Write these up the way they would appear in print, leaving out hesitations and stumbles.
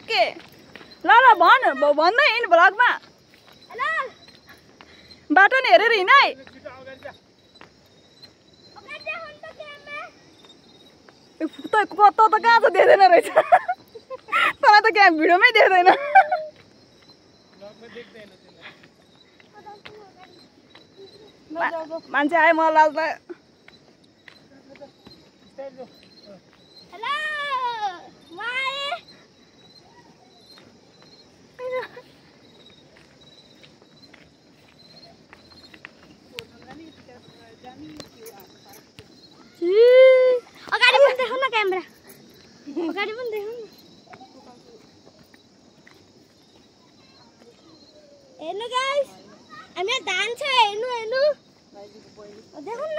okay ल ल भन्दै हिँड भ्लगमा बाटो नि हेरेर हिँड है त कहाँ छ देख्दैन रहेछ तँलाई त क्या भिडियोमै देख्दैन मान्छे आयो मलाई लाग्दा अगाडि पनि देखाउन न क्यामेरा अगाडि पनि देखाउन हेर्नु गाइस हामी धान छ हेर्नु हेर्नु देखाउन न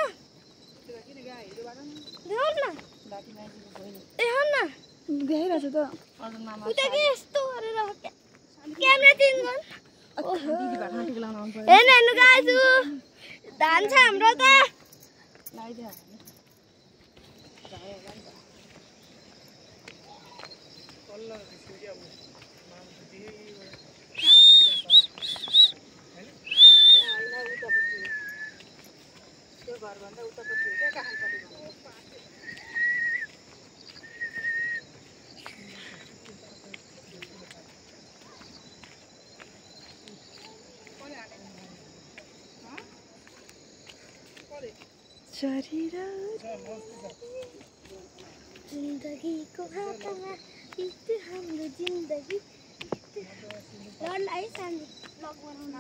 देखाइरहेछ त उता के यस्तो गरेर क्यामेरा चेन्ज गर्नु हेर्नु हेर्नु गाइस धान छ हाम्रो त जिन्दगीको हातमा गीत हाम्रो जिन्दगी ल है सानो ब्लग बनाउन